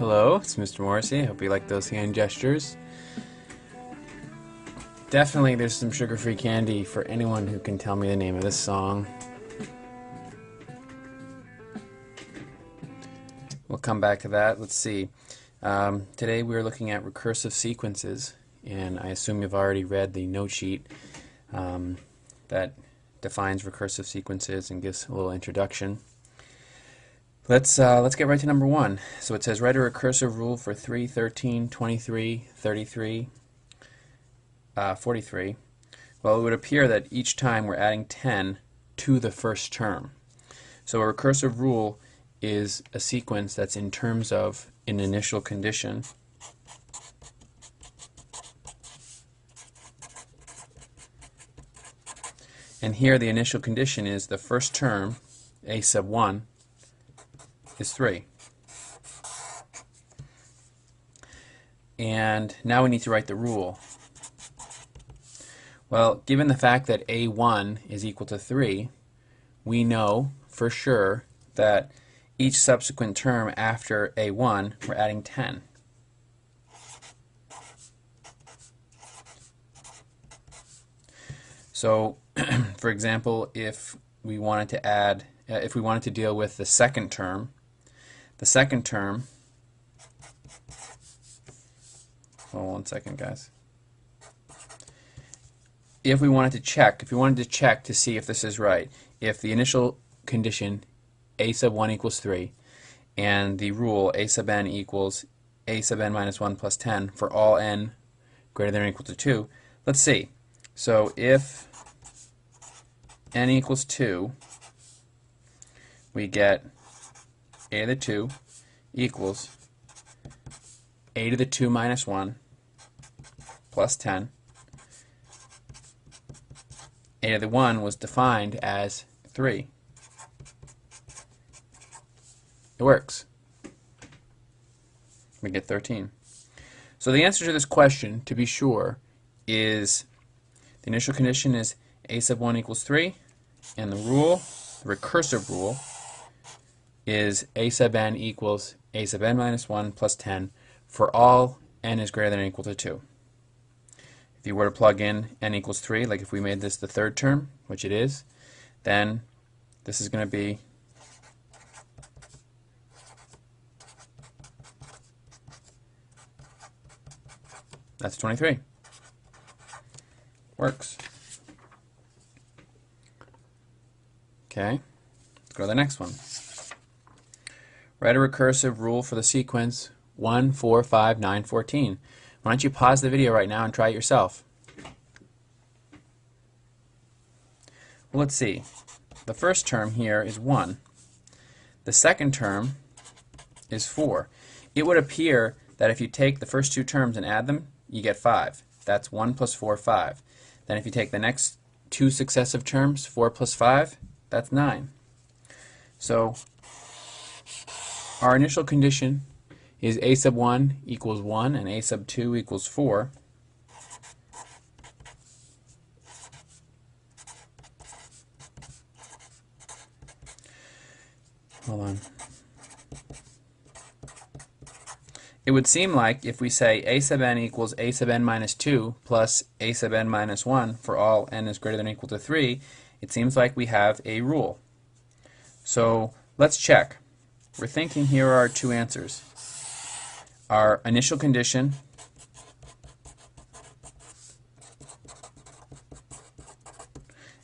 Hello, it's Mr. Morrissey. I hope you like those hand gestures. Definitely there's some sugar-free candy for anyone who can tell me the name of this song. We'll come back to that. Let's see. Today we're looking at recursive sequences, and I assume you've already read the note sheet that defines recursive sequences and gives a little introduction. Let's get right to number one. So it says write a recursive rule for 3, 13, 23, 33, 43. Well, it would appear that each time we're adding 10 to the first term. So a recursive rule is a sequence that's in terms of an initial condition and here the initial condition is the first term, a sub 1, is 3. And now we need to write the rule. Well, given the fact that a1 is equal to 3, we know for sure that each subsequent term after a1 we're adding 10. So, for example, if we wanted to deal with the second term, hold on 1 second, guys. If we wanted to check to see if this is right, if the initial condition a sub 1 equals 3 and the rule a sub n equals a sub n minus 1 plus 10 for all n greater than or equal to 2, let's see. So if n equals 2, we get a to the 2 equals a to the 2 minus 1 plus 10. A to the 1 was defined as 3. It works. We get 13. So the answer to this question, to be sure, is the initial condition is a sub 1 equals 3, and the rule, the recursive rule, is a sub n equals a sub n minus 1 plus 10 for all n is greater than or equal to 2. If you were to plug in n equals 3, like if we made this the third term, which it is, then this is going to be that's 23. Works. Okay, let's go to the next one. Write a recursive rule for the sequence 1, 4, 5, 9, 14. Why don't you pause the video right now and try it yourself? Well, let's see. The first term here is 1. The second term is 4. It would appear that if you take the first two terms and add them, you get 5. That's 1 plus 4, 5. Then if you take the next two successive terms, 4 plus 5, that's 9. So our initial condition is a sub 1 equals 1 and a sub 2 equals 4. Hold on. It would seem like if we say a sub n equals a sub n minus 2 plus a sub n minus 1 for all n is greater than or equal to 3, it seems like we have a rule. So let's check. We're thinking here are our two answers. Our initial condition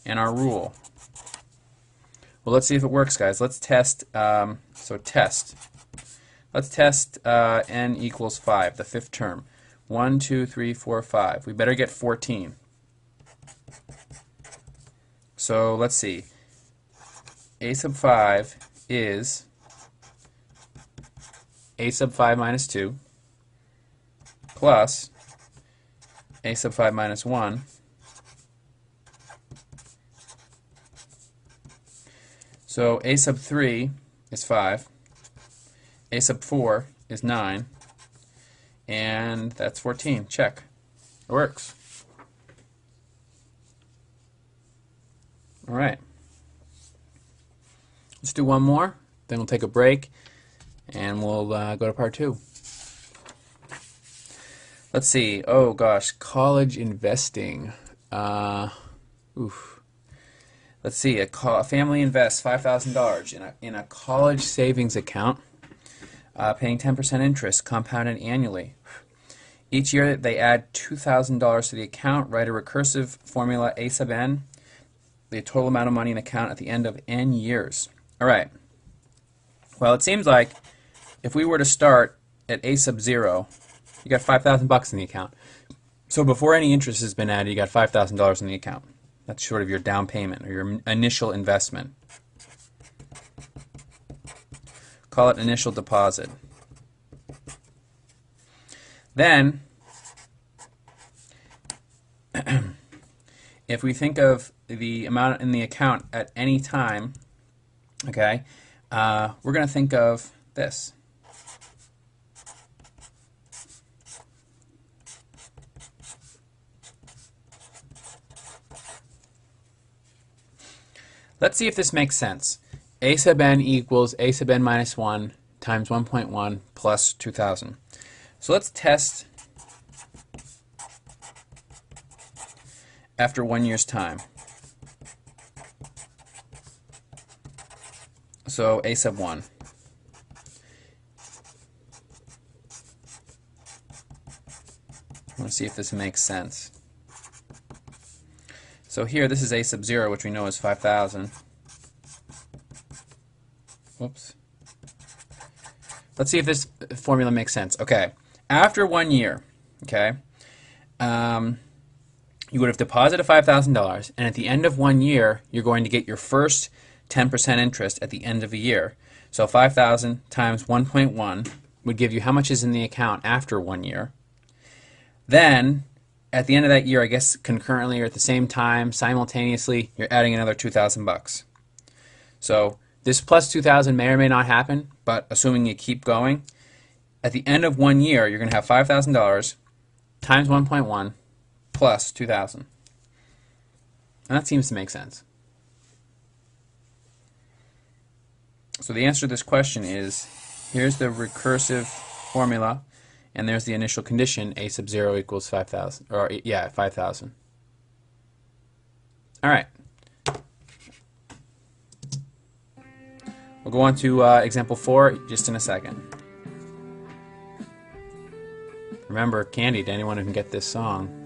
and our rule. Well, let's see if it works, guys. Let's test. Let's test n equals 5, the fifth term. 1, 2, 3, 4, 5. We better get 14. So let's see. A sub 5 is a sub 5 minus 2 plus a sub 5 minus 1 so a sub 3 is 5, a sub 4 is 9, and that's 14. Check. It works. Alright. Let's do one more, then we'll take a break, and we'll go to part 2. Let's see. Oh gosh, college investing. Uh, oof. Let's see. A family invests $5,000 in a college savings account, paying 10% interest, compounded annually. Each year they add $2,000 to the account. Write a recursive formula A sub n, the total amount of money in the account at the end of n years. All right. Well, it seems like if we were to start at A sub 0, you got $5,000 in the account. So before any interest has been added, you got $5,000 in the account. That's sort of your down payment or your initial investment. Call it initial deposit. Then, if we think of the amount in the account at any time, okay, we're going to think of this. Let's see if this makes sense. A sub n equals A sub n minus 1 times 1.1 plus 2,000. So let's test after 1 year's time. So A sub 1. I want to see if this makes sense. So here, this is A sub 0, which we know is 5,000. Whoops. Let's see if this formula makes sense. Okay, after 1 year, okay, you would have deposited $5,000, and at the end of 1 year, you're going to get your first 10% interest at the end of a year. So 5,000 times 1.1 would give you how much is in the account after 1 year. Then, at the end of that year, I guess concurrently or at the same time, simultaneously, you're adding another $2,000. So this plus 2,000 may or may not happen, but assuming you keep going, at the end of 1 year, you're going to have $5,000 times 1.1 plus 2,000. And that seems to make sense. So the answer to this question is, here's the recursive formula, and there's the initial condition, A sub 0 equals 5,000, or yeah, 5,000. All right. We'll go on to example 4 just in a second. Remember, Candy to anyone who can get this song.